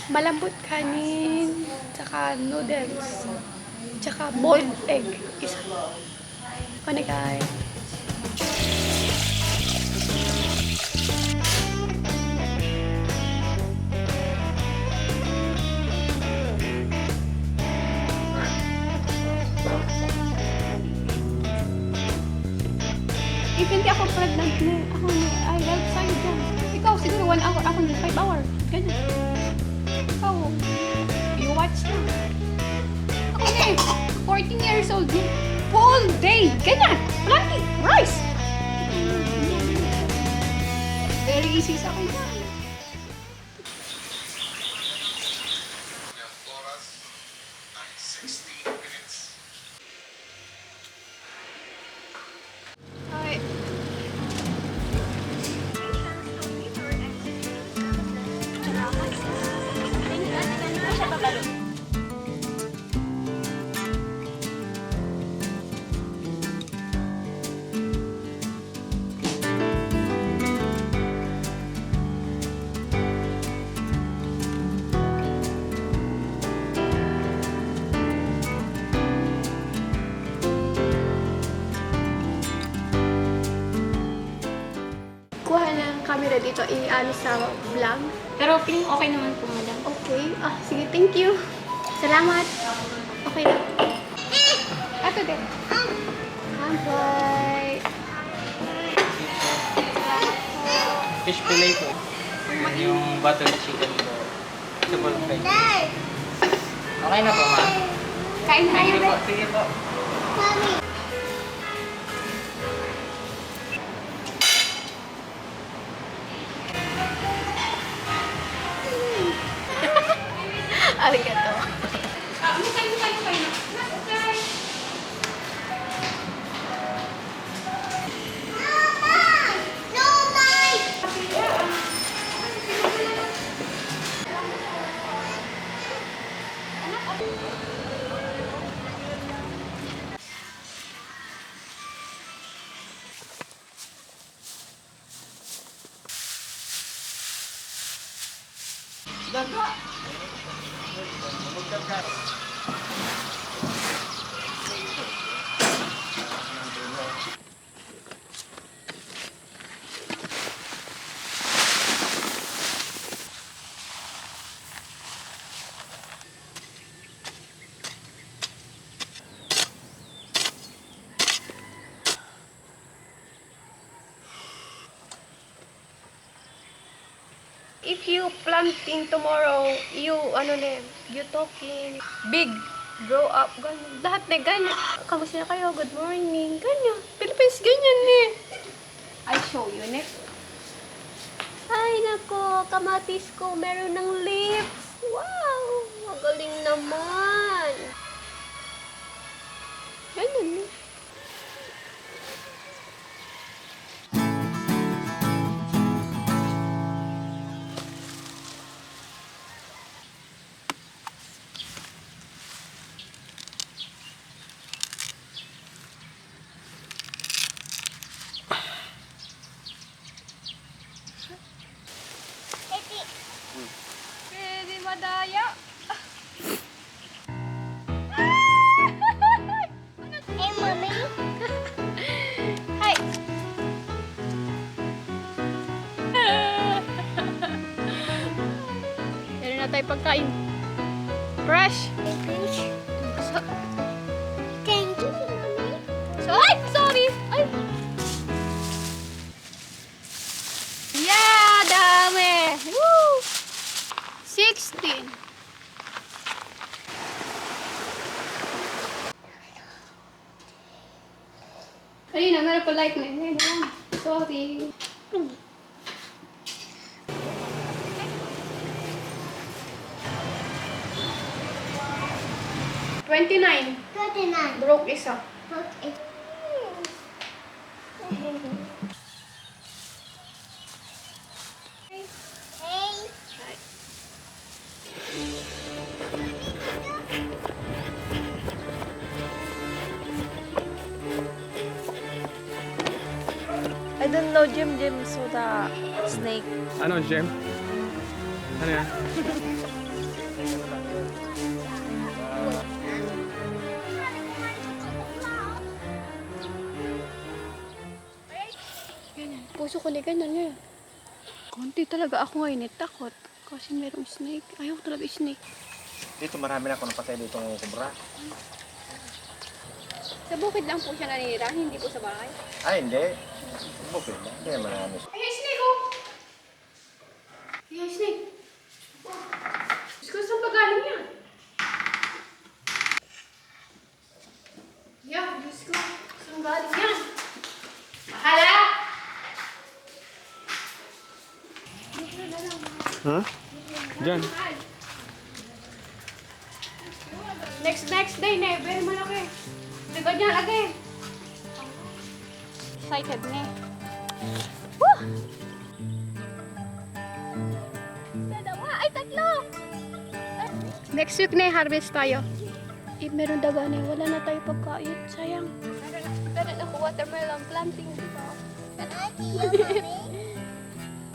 malambot kanin, tsaka noodles, tsaka boiled egg. Isa. Ano guys? If hindi ako pregnant na, ako na, I help sa'yo dyan. Ikaw, siguro 1 hour, ako na 5 hour. Ganyan. Ikaw, you watch na. Ako na eh, 14 years old na. Whole day, ganyan. Plenty, rice. Very easy sa akin yan. Kuha ng camera dito, i-ano sa vlog. Pero feeling okay naman po, madam. Okay. Ah, sige, thank you. Salamat. Okay na. Ato din. Bye. Salamat po. Fish fillet po. Yung butter chicken po. Double fry. Okay na po, ma'am. Kain tayo. Sige po, sige po. Arigato. Daga. If you planting tomorrow, you talking big, grow up, ganyan. Lahat na ganyan. Kamusta na kayo? Good morning. Ganyan. Philippines ganyan eh. I'll show you next. Ay nako, kamatis ko meron ng lips. Wow, magaling naman. Ganyan eh. Pwede madaya. Hey, mommy. Hi. Meron na tayo pagkain. Fresh. Thank you, mommy. So, ay! Sorry! Ay! Yeah! Dami! Woo! 16. Ayun na, meron pa like na. Ayun na lang. Sorry. 29. 29. Broke isa. Okay. I don't know Jim soda snake. Ano, Jem? Ano yan? Ganyan. Puso ko na ganyan ngayon. Konti talaga ako ngayon takot. Kasi merong snake. Ayaw ko talaga snake. Dito marami na ako napatay dito ng kubra. Sa bukid lang po siya nanira, hindi po sa bahay. Ay, hindi. Bukid na. Hindi naman marami. Ayan, snake oh! Ayan, snake. Diyos ko, saan ba galing yan? Yeah, Diyos ko, saan galing yan? Mahala! Huh? Diyan. Next day na, very malaki. Ligod niya lagi. Excited na. Woo! Dalawa, ay tatlo! Next week na harvest tayo. Meron daga na, wala na tayo pagkain. Sayang. Meron ako watermelon planting dito.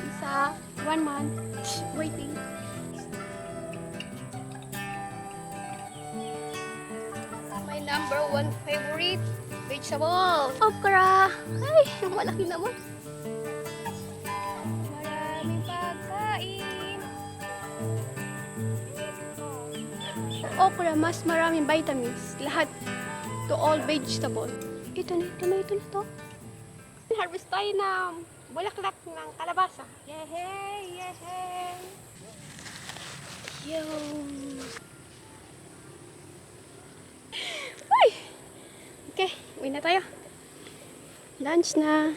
Isa, 1 month, waiting. My number 1 favorite vegetable, okra. Ay, ang malaki naman. Maraming pagkain. Okra, mas maraming vitamins. Lahat. To all vegetable. Ito na to. Harvest tayo ng bulaklak ng kalabasa. Yehey! Yehey! Yun! Uy! Okay, uwi na tayo. Lunch na.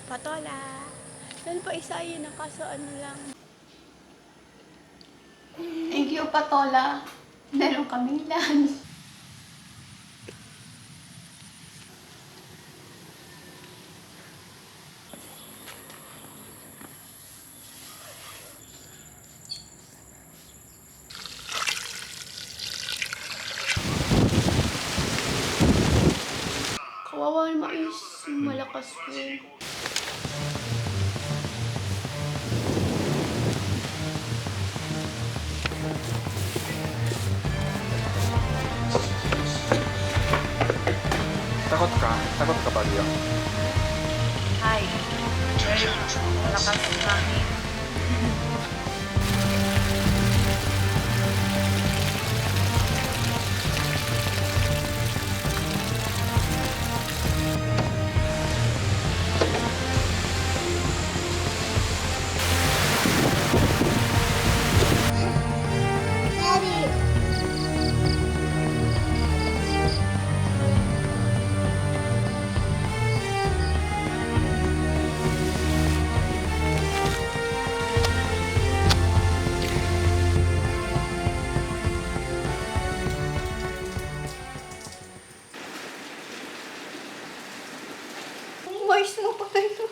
Patola. Yan pa isa yun, kaso ano lang. Thank you, Patola. Meron kaming lunch. Kawawa naman is malakas po. Takot ka ba, Rhio? Hi. Very malakas ang hangin. Mais mo pa kayo.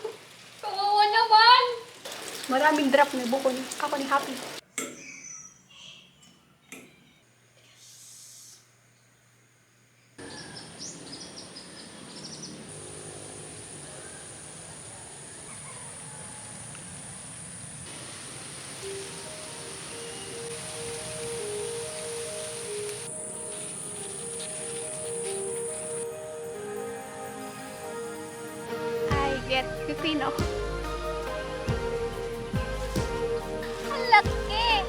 Kawawa naman. Maraming drop na buko ni. Ako ni Happy. Get pipino. Ang laki!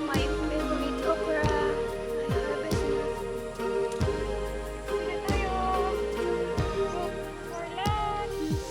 My favorite okra. I harvest na. Uwi na tayo. For lunch.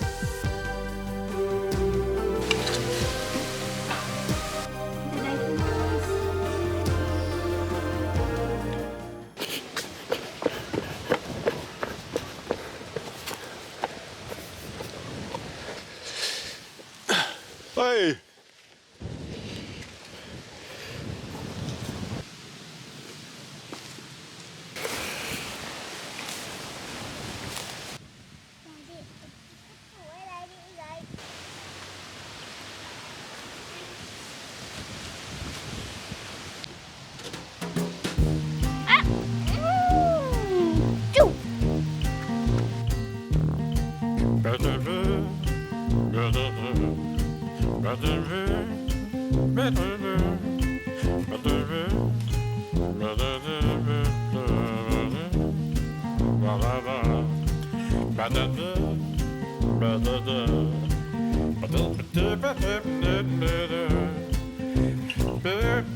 Ba